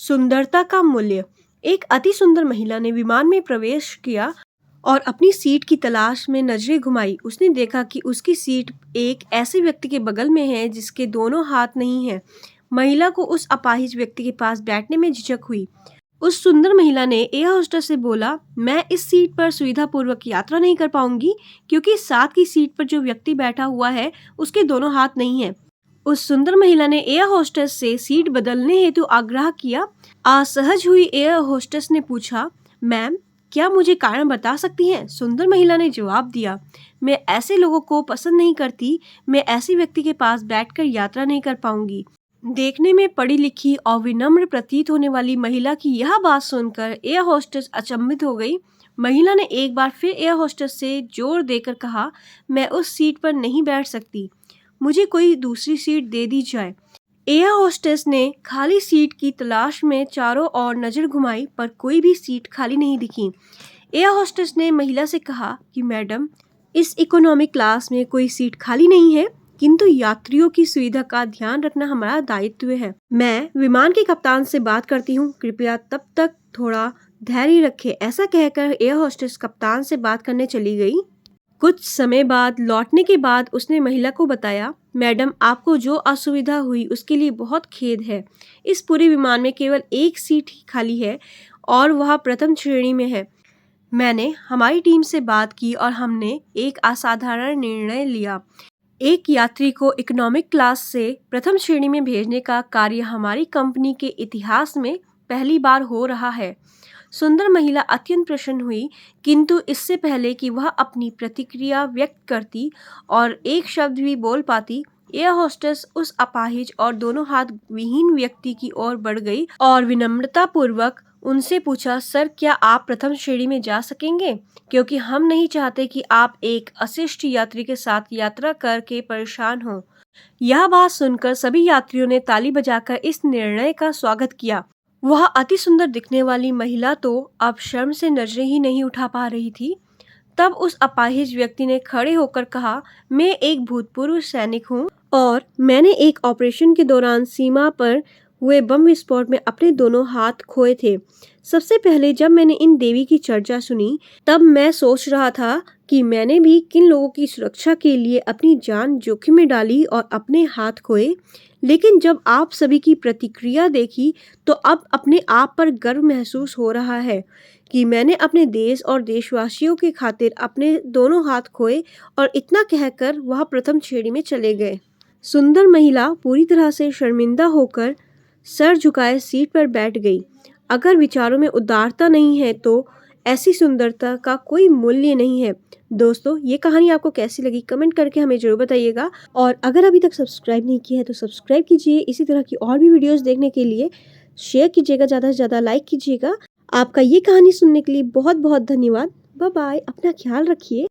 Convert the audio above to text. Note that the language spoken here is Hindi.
सुंदरता का मूल्य। एक अति सुंदर महिला ने विमान में प्रवेश किया और अपनी सीट की तलाश में नजरें घुमाई। उसने देखा कि उसकी सीट एक ऐसे व्यक्ति के बगल में है जिसके दोनों हाथ नहीं हैं। महिला को उस अपाहिज व्यक्ति के पास बैठने में झिझक हुई। उस सुंदर महिला ने एयर होस्टेस से बोला, मैं इस सीट पर सुविधापूर्वक यात्रा नहीं कर पाऊंगी क्योंकि साथ की सीट पर जो व्यक्ति बैठा हुआ है उसके दोनों हाथ नहीं हैं। उस सुंदर महिला ने एयर होस्टेस से सीट बदलने हेतु आग्रह किया। असहज हुई एयर होस्टेस ने पूछा, मैम, क्या मुझे कारण बता सकती हैं? सुंदर महिला ने जवाब दिया, मैं ऐसे लोगों को पसंद नहीं करती। मैं ऐसे व्यक्ति के पास बैठकर यात्रा नहीं कर पाऊंगी। देखने में पढ़ी लिखी और विनम्र प्रतीत होने वाली महिला की यह बात सुनकर एयर होस्टेस अचंभित हो गई। महिला ने एक बार फिर एयर होस्टेस से जोर देकर कहा, मैं उस सीट पर नहीं बैठ सकती, मुझे कोई दूसरी सीट दे दी जाए। एयर होस्टेस ने खाली सीट की तलाश में चारों ओर नजर घुमाई पर कोई भी सीट खाली नहीं दिखी। एयर होस्टेस ने महिला से कहा कि मैडम, इस इकोनॉमी क्लास में कोई सीट खाली नहीं है, किंतु यात्रियों की सुविधा का ध्यान रखना हमारा दायित्व है। मैं विमान के कप्तान से बात करती हूँ, कृपया तब तक थोड़ा धैर्य रखें। ऐसा कहकर एयर होस्टेस कप्तान से बात करने चली गई। कुछ समय बाद लौटने के बाद उसने महिला को बताया, मैडम, आपको जो असुविधा हुई उसके लिए बहुत खेद है। इस पूरे विमान में केवल एक सीट ही खाली है और वह प्रथम श्रेणी में है। मैंने हमारी टीम से बात की और हमने एक असाधारण निर्णय लिया। एक यात्री को इकोनॉमिक क्लास से प्रथम श्रेणी में भेजने का कार्य हमारी कंपनी के इतिहास में पहली बार हो रहा है। सुंदर महिला अत्यंत प्रसन्न हुई, किंतु इससे पहले कि वह अपनी प्रतिक्रिया व्यक्त करती और एक शब्द भी बोल पाती, एयर होस्टेस उस अपाहिज और दोनों हाथ विहीन व्यक्ति की ओर बढ़ गई और विनम्रता पूर्वक उनसे पूछा, सर, क्या आप प्रथम श्रेणी में जा सकेंगे? क्योंकि हम नहीं चाहते कि आप एक अशिष्ट यात्री के साथ यात्रा करके परेशान हो। यह बात सुनकर सभी यात्रियों ने ताली बजाकर इस निर्णय का स्वागत किया। वह अति सुंदर दिखने वाली महिला तो अब शर्म से नजरें ही नहीं उठा पा रही थी। तब उस अपाहिज व्यक्ति ने खड़े होकर कहा, मैं एक भूतपूर्व सैनिक हूँ और मैंने एक ऑपरेशन के दौरान सीमा पर हुए बम विस्फोट में अपने दोनों हाथ खोए थे। सबसे पहले जब मैंने इन देवी की चर्चा सुनी तब मैं सोच रहा था कि मैंने भी किन लोगों की सुरक्षा के लिए अपनी जान जोखिम में डाली और अपने हाथ खोए। लेकिन जब आप सभी की प्रतिक्रिया देखी तो अब अपने आप पर गर्व महसूस हो रहा है कि मैंने अपने देश और देशवासियों के खातिर अपने दोनों हाथ खोए। और इतना कहकर वह प्रथम श्रेणी में चले गए। सुंदर महिला पूरी तरह से शर्मिंदा होकर सर झुकाए सीट पर बैठ गई। अगर विचारों में उदारता नहीं है तो ऐसी सुंदरता का कोई मूल्य नहीं है। दोस्तों, ये कहानी आपको कैसी लगी कमेंट करके हमें जरूर बताइएगा। और अगर अभी तक सब्सक्राइब नहीं किया है तो सब्सक्राइब कीजिए। इसी तरह की और भी वीडियोस देखने के लिए शेयर कीजिएगा, ज़्यादा से ज़्यादा लाइक कीजिएगा। आपका ये कहानी सुनने के लिए बहुत बहुत धन्यवाद। बाय बाय, अपना ख्याल रखिए।